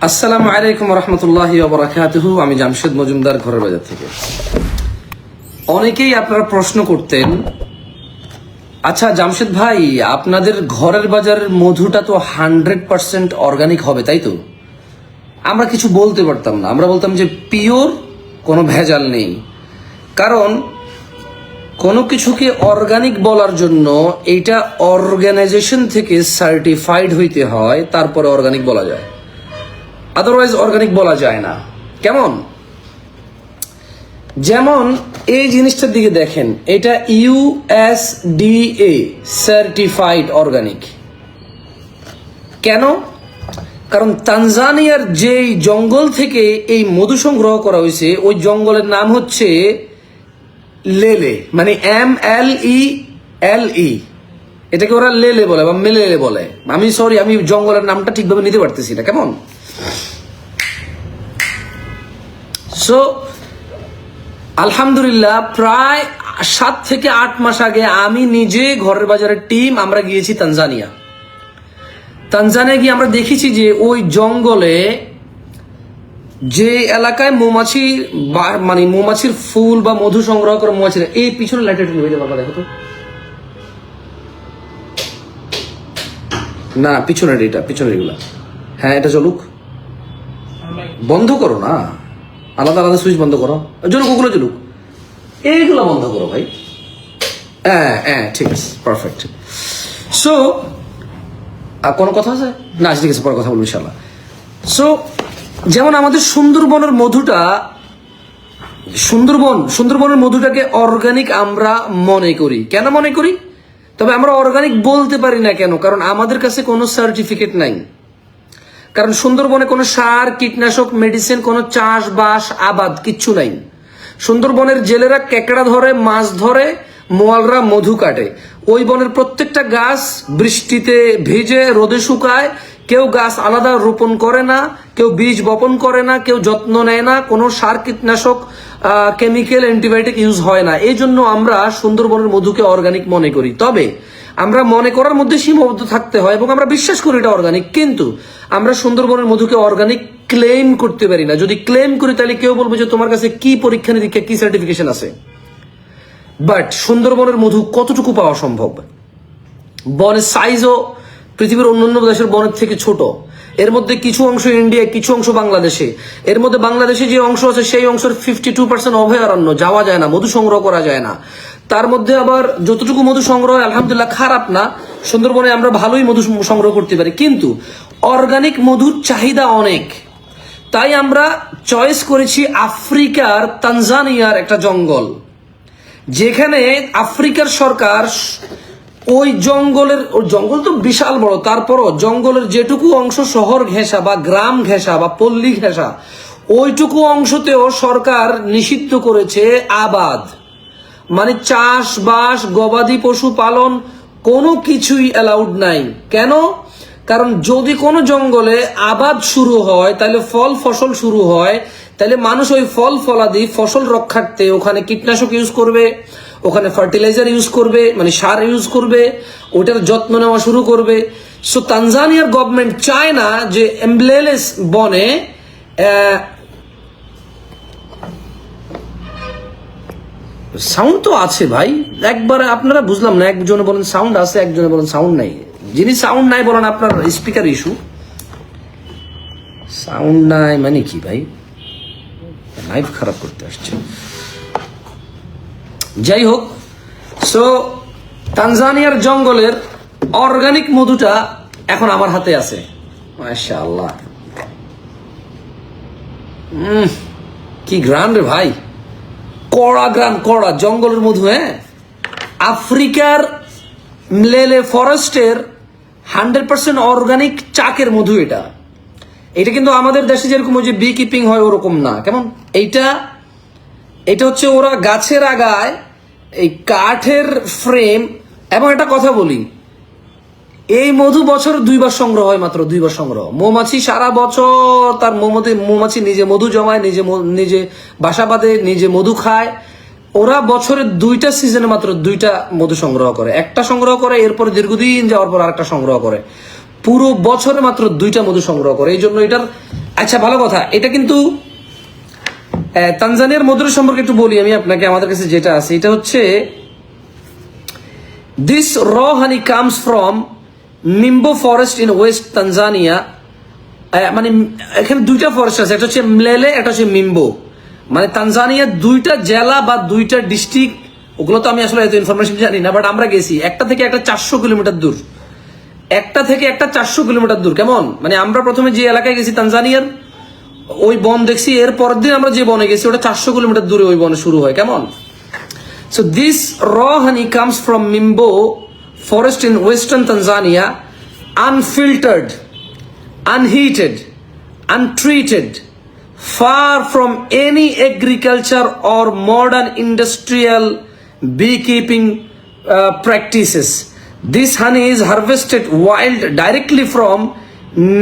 আসসালামু আলাইকুম রহমতুল্লাহি ওয়া বারাকাতুহু। আমি জামশেদ মজুমদার, ঘরের বাজার থেকে। অনেকেই আপনারা প্রশ্ন করতেন, আচ্ছা জামশেদ ভাই, আপনাদের ঘরের বাজারের মধুটা তো 100% অর্গানিক হবে, তাই তো? আমরা কিছু বলতে পারতাম না, আমরা বলতাম যে পিওর, কোনো ভেজাল নেই। কারণ কোনো কিছুকে অর্গানিক বলার জন্য এইটা অর্গানাইজেশন থেকে সার্টিফাইড হইতে হয়, তারপরে অর্গানিক বলা যায়, আদারওয়াইজ অর্গানিক বলা যায় না। কেমন? যেমন এই জিনিসটার দিকে দেখেন, এটা USDA সার্টিফাইড অর্গানিক। কেন? কারণ তানজানিয়ার যেই জঙ্গল থেকে এই মধু সংগ্রহ করা হয়েছে, ওই জঙ্গলের নাম হচ্ছে লেলে, মানে MLELE। এটাকে ওরা লেলে বলে বা মেলেলে বলে। আমি সরি, আমি জঙ্গলের নামটা ঠিকভাবে নিতে পারতেছি না। কেমন? সো আলহামদুলিল্লাহ, প্রায় 7 থেকে 8 মাস আগে আমি নিজে ঘরের বাজারের টিম আমরা গিয়েছি তানজানিয়া গিয়ে আমরা দেখেছি যে ওই জঙ্গলে যে এলাকায় মৌমাছি মানে মৌমাছির ফুল বা মধু সংগ্রহ করে মৌমাছিরা, এই পিছনে লাইটটা একটু নিয়ে বাবা, দেখো তো না, পিছনের এটা, পিছনের এগুলা। হ্যাঁ, এটা চলুক, বন্ধ করো না, আলাদা আলাদা সুইচ বন্ধ করো, জ্বলুক, ওগুলো জ্বলুক, এইগুলো বন্ধ করো ভাই। হ্যাঁ হ্যাঁ, ঠিক আছে, পারফেক্ট। সো কোনো কথা আছে না? ঠিক আছে, পরে কথা বলবো ইনশাল্লাহ। সো যেমন আমাদের সুন্দরবনের মধুটা, সুন্দরবনের মধুটাকে অর্গানিক আমরা মনে করি। কেন মনে করি? তবে আমরা অর্গানিক বলতে পারি না কেন? কারণ আমাদের কাছে কোনো সার্টিফিকেট নাই। কারণ সুন্দরবনে কোনো সার, কীটনাশক, মেডিসিন, কোনো চাষবাস, আবাদ কিচ্ছু নাই। সুন্দরবনের জেলেরা কেকড়া ধরে, মাছ ধরে, মোয়ালরা মধু কাটে। ওই বনের প্রত্যেকটা গাছ বৃষ্টিতে ভিজে, রোদে শুকায়। কেউ গাছ আলাদা রোপণ করে না, কেউ বীজ বপন করে না, কেউ যত্ন নেয় না, কোনো সার, কীটনাশক, কেমিক্যাল, অ্যান্টিবায়োটিক ইউজ হয় না। এই জন্য আমরা সুন্দরবনের মধুকে অর্গানিক মনে করি। তবে আমরা মনে করার মধ্যে সীমাবদ্ধ থাকতে হয় এবং আমরা বিশ্বাস করি এটা অর্গানিক, কিন্তু আমরা সুন্দরবনের মধুকে অর্গানিক ক্লেম করতে পারি না। যদি ক্লেম করি তাহলে কেউ বলবে যে তোমার কাছে কি পরীক্ষা নিরীক্ষা, কি সার্টিফিকেশন আছে। বাট সুন্দরবনের মধু কতটুকু পাওয়া সম্ভব? বনের সাইজও পৃথিবীর অন্যান্য দেশের বনের থেকে ছোট। এর মধ্যে কিছু অংশ ইন্ডিয়ায়, কিছু অংশ বাংলাদেশে। এর মধ্যে বাংলাদেশে যে অংশ আছে সেই অংশের 52% অভয়ারণ্য, যাওয়া যায় না, মধু সংগ্রহ করা যায় না। তার মধ্যে আবার যতটুকু মধু সংগ্রহ হয় আলহামদুলিল্লাহ খারাপ না, সুন্দরবনে আমরা ভালোই মধু সংগ্রহ করতে পারি, কিন্তু অর্গানিক মধুর চাহিদা অনেক। তাই আমরা চয়েস করেছি আফ্রিকার তানজানিয়ার একটা জঙ্গল, যেখানে আফ্রিকার সরকার ওই জঙ্গলের, ওই জঙ্গল তো বিশাল বড়, তারপরও জঙ্গলের যেটুকু অংশ শহর ঘেঁষা বা গ্রাম ঘেঁষা বা পল্লী ঘেঁষা, ওইটুকু অংশতেও সরকার নিষিদ্ধ করেছে আবাদ, মানে চাষবাস, গবাদি পশু পালন, কোনো কিছুই অ্যালাউড নাই। কেন? কারণ যদি কোনো জঙ্গলে আবাদ শুরু হয়, তাহলে ফল ফসল শুরু হয়, তাহলে মানুষ ওই ফল ফলাদি, ফসল রক্ষার্থে ওখানে কীটনাশক ইউজ করবে, ওখানে ফার্টিলাইজার ইউজ করবে, মানে সার ইউজ করবে, ওটার যত্ন নেওয়া শুরু করবে। সো তানজানিয়ার গভর্নমেন্ট চায় না যে এমব্লেলেস বনে সাউন্ড তো আছে ভাই, একবার আপনারা বুঝলাম না, একজনে বলেন সাউন্ড আছে, একজনে বলেন সাউন্ড নাই। যিনি সাউন্ড নাই বলেন আপনার স্পিকার ইস্যু। সাউন্ড নাই মানে কি ভাই? লাইভ খারাপ করতে আসছে। যাই হোক, সো তানজানিয়ার জঙ্গলের অর্গানিক মধুটা এখন আমার হাতে আছে, মাশাআল্লাহ। কি গ্রান রে ভাই, কড়া গ্রান, কড়া জঙ্গলের মধু। হ্যাঁ, আফ্রিকার মলেলে ফরেস্টের 100% অর্গানিক চাকের মধু এটা। এটা কিন্তু আমাদের দেশে যেরকম ওই যে বি কিপিং হয় ওরকম না। কেমন? এটা হচ্ছে ওরা গাছের আগায় এই কাঠের ফ্রেম। এবং একটা কথা বলি, এই মধু বছর 2 বার সংগ্রহ হয়, মাত্র 2 বার সংগ্রহ। মৌমাছি সারা বছর তার মৌমাছি নিজে মধু জমায়, নিজে বাসা বাঁধে, নিজে মধু খায়। ওরা বছরে 2টা সিজনে মাত্র 2টা মধু সংগ্রহ করে, একটা সংগ্রহ করে, এরপরে দীর্ঘদিন যাওয়ার পর আরেকটা সংগ্রহ করে। পুরো বছরে মাত্র 2টা মধু সংগ্রহ করে। এই জন্য এটার আচ্ছা ভালো কথা, এটা কিন্তু তানজানিয়ার মধুর সম্পর্কে একটু বলি আমি আপনাকে। আমাদের কাছে যেটা আছে এটা হচ্ছে this raw honey comes from Mimbo forest in west Tanzania. মানে এখানে দুইটা ফরেস্ট আছে, একটা হচ্ছে মলেলে, একটা হচ্ছে মিম্বো। মানে তানজানিয়ার দুইটা জেলা বা দুইটা ডিস্ট্রিক্ট, ওগুলো তো আমি আসলে এত ইনফরমেশন জানি না, বাট আমরা গেছি একটা থেকে একটা 400 কিলোমিটার দূর, একটা থেকে একটা 400 কিলোমিটার দূর। কেমন মানে আমরা প্রথমে যে এলাকায় গেছি তানজানিয়ার, ওই বন দেখছি, এর পরের দিন আমরা যে বনে গেছি ওটা 400 কিলোমিটার দূরে ওই বনে শুরু হয়। কেমন? So this raw honey comes from Mimbo forest in western Tanzania, unfiltered, unheated, untreated, far from any agriculture or modern industrial beekeeping practices. This honey is harvested wild directly from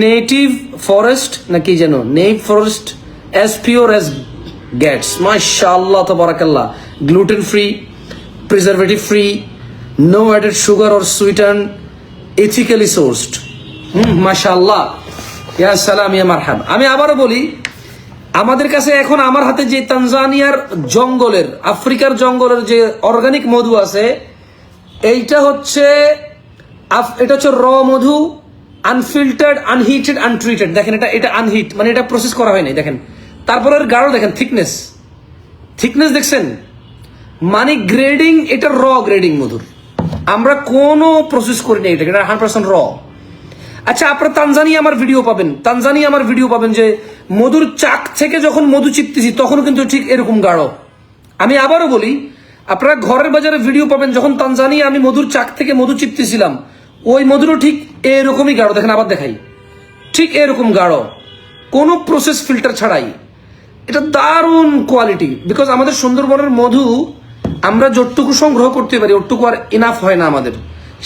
native forest, naki jano, native forest, as pure as gets. MashaAllah, tabarakallah. Gluten free, preservative free, no added sugar or sweetened, ethically sourced. MashaAllah. Ya salam ya marhab. আমি আবারও বলি, আমাদের কাছে এখন আমার হাতে যে তানজানিয়ার জঙ্গলের, আফ্রিকার জঙ্গলের যে অর্গানিক মধু আছে, এইটা হচ্ছে র মধু, আনফিল্টার্ড, আনহিটেড, আনট্রিটেড। দেখেন এটা আনহিট, মানে এটা প্রসেস করা হয়নি। দেখেন তারপরে গাঢ়, দেখেন থিকনেস দেখছেন, মানে গ্রেডিং, এটা র গ্রেডিং মধুর, আমরা কোনো প্রসেস করি না, এটা 100% র। আচ্ছা আপনারা তানজানিয়া আমার ভিডিও পাবেন যে মধুর চাক থেকে যখন মধু চিপতেছি তখন কিন্তু ঠিক এরকম গাঢ়। আমি আবারও বলি, আপনারা ঘরের বাজারে ভিডিও পাবেন যখন তানজানিয়া আমি মধুর চাক থেকে মধু চিপতেছিলাম, ওই মধুরও ঠিক এরকমই গাঢ়। দেখেন আবার দেখাই, ঠিক এরকম গাঢ়, কোনো প্রসেস ফিল্টার ছাড়াই। এটা দারুণ কোয়ালিটি, বিকজ আমাদের সুন্দরবনের মধু আমরা যতটুকু সংগ্রহ করতে পারি ওটুকু আর ইনাফ হয় না, আমাদের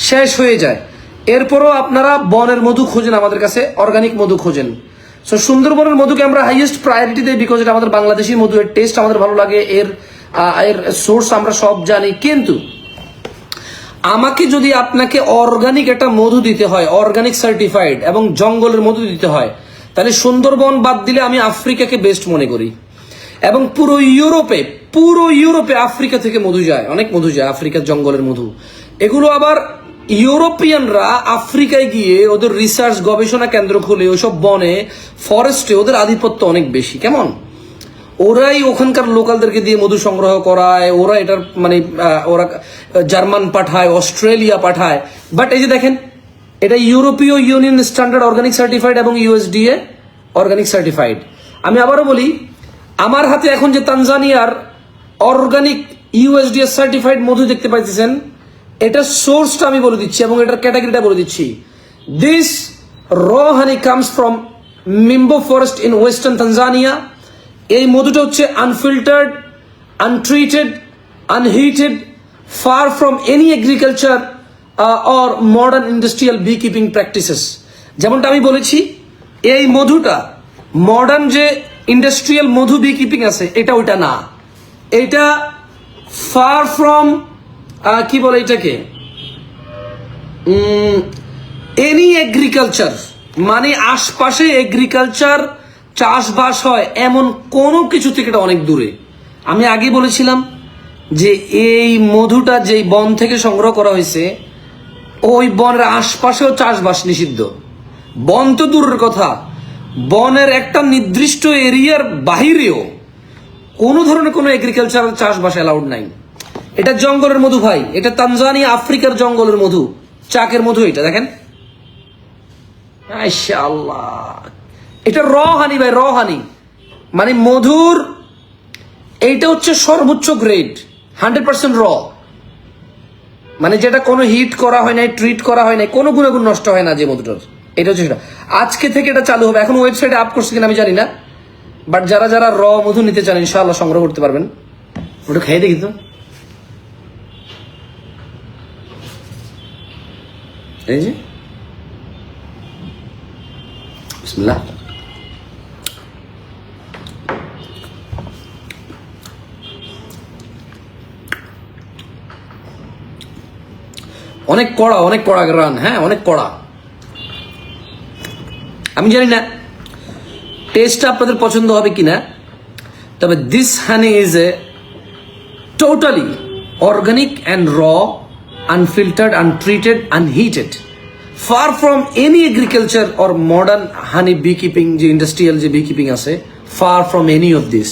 শেষ হয়ে যায়। এরপরও আপনারা বনের মধু খোঁজেন, আমাদের কাছে অর্গানিক মধু খোঁজেন। সো সুন্দরবনের মধুকে আমরা হাইয়েস্ট প্রায়োরিটি দেই, বিকজ এটা আমাদের বাংলাদেশি মধু, এর টেস্ট আমাদের ভালো লাগে, এর সোর্স আমরা সব জানি। কিন্তু আমাকে যদি আপনাকে অর্গানিক একটা মধু দিতে হয়, অর্গানিক সার্টিফাইড এবং জঙ্গলের মধু দিতে হয়, তাহলে সুন্দরবন বাদ দিলে আমি আফ্রিকাকে বেস্ট মনে করি। এবং পুরো ইউরোপে আফ্রিকা থেকে মধু যায়, অনেক মধু যায়, আফ্রিকার জঙ্গলের মধু। এগুলো আবার ইউরোপিয়ানরা আফ্রিকায় গিয়ে ওদের রিসার্চ গবেষণা কেন্দ্র খুলে ওইসব বনে, ফরেস্টে ওদের আধিপত্য অনেক বেশি। কেমন? ওরাই ওখানকার লোকালদেরকে দিয়ে মধু সংগ্রহ করায়, ওরা এটার মানে ওরা জার্মান পাঠায়, অস্ট্রেলিয়া পাঠায়। বাট এই যে দেখেন, এটা ইউরোপীয় ইউনিয়ন স্ট্যান্ডার্ড অর্গানিক সার্টিফাইড এবং ইউএসডিএ অর্গানিক সার্টিফাইড। আমি আবারও বলি, আমার হাতে এখন যে তানজানিয়ার অর্গানিক ইউএসডিএ সার্টিফাইড মধু দেখতে পাইতেছেন, এটা সোর্সটা আমি বলে দিচ্ছি এবং এটার ক্যাটাগরিটা বলে দিচ্ছি। This raw honey comes from Mimbo forest in western Tanzania. এই মধুটা হচ্ছে unfiltered, untreated, unheated, far from any agriculture or modern industrial beekeeping practices. যেমনটা আমি বলেছি, এই মধুটা মডার্ন যে ইন্ডাস্ট্রিয়াল মধু বি কিপিং আছে এটা ওইটা না, এটা ফার ফ্রম কি বলে এটাকে, এনি এগ্রিকালচার, মানে আশপাশে এগ্রিকালচার চাষবাস হয় এমন কোনো কিছু থেকে এটা অনেক দূরে। আমি আগে বলেছিলাম যে এই মধুটা যেই বন থেকে সংগ্রহ করা হয়েছে, ওই বনের আশপাশেও চাষবাস নিষিদ্ধ। বন তো দূরের কথা, বনের একটা নির্দিষ্ট এরিয়ার বাহিরেও কোনো ধরনের কোনো এগ্রিকালচারাল চাষবাস অ্যালাউড নাই। এটা জঙ্গলের মধু ভাই, এটা তানজানিয়া আফ্রিকার জঙ্গলের মধু, চাকের মধু। এটা দেখেন, মাশাআল্লাহ, এটা র হানি ভাই, র হানি মানে মধুর এইটা হচ্ছে সর্বোচ্চ গ্রেড, 100% র, মানে যেটা কোনো হিট করা হয় নাই, ট্রিট করা হয় নাই, কোনো গুণাগুণ নষ্ট হয় না যে মধুটার। এটা হচ্ছে সেটা। আজকে থেকে এটা চালু হবে, এখন ওয়েবসাইটে আপ করছে কিনা আমি জানি না, বাট যারা যারা র মধু নিতে চান ইনশাআল্লাহ সংগ্রহ করতে পারবেন। ওটা খেয়ে দেখি তো, এই যে বিসমিল্লাহ। অনেক কড়া গ্রান, হ্যাঁ অনেক কড়া। আমি জানি না টেস্টটা আপনাদের পছন্দ হবে কিনা, তবে this honey is a totally organic and র, unfiltered, untreated, unheated, far from any agriculture or modern honey B keeping, যে ইন্ডাস্ট্রিয়াল যে বি কিপিং আছে, fur from any of this.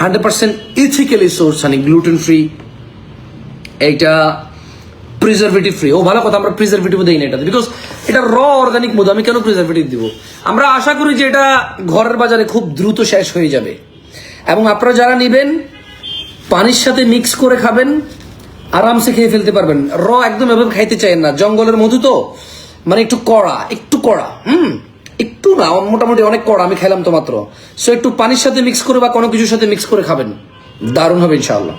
100% ethically source honey, gluten free, এইটা preservative free. ও ভালো কথা, আমরা preservative দেই না এটাতে, বিকজ এটা র অর্গানিক মধু, আমি কেন প্রিজারভেটিভ দিব? আমরা আশা করি যে এটা ঘরের বাজারে খুব দ্রুত শেষ হয়ে যাবে, এবং আপনারা যারা নেবেন পানির সাথে মিক্স করে খাবেন, আরামসে খেয়ে ফেলতে পারবেন। র একদম এভাবে খাইতে চাইেন না, জঙ্গলের মধু তো, মানে একটু কড়া, একটু না, মোটামুটি অনেক কড়া, আমি খাইলাম তো মাত্র। সো একটু পানির সাথে মিক্স করে বা কোনো কিছুর সাথে মিক্স করে খাবেন, দারুণ হবে ইনশাআল্লাহ।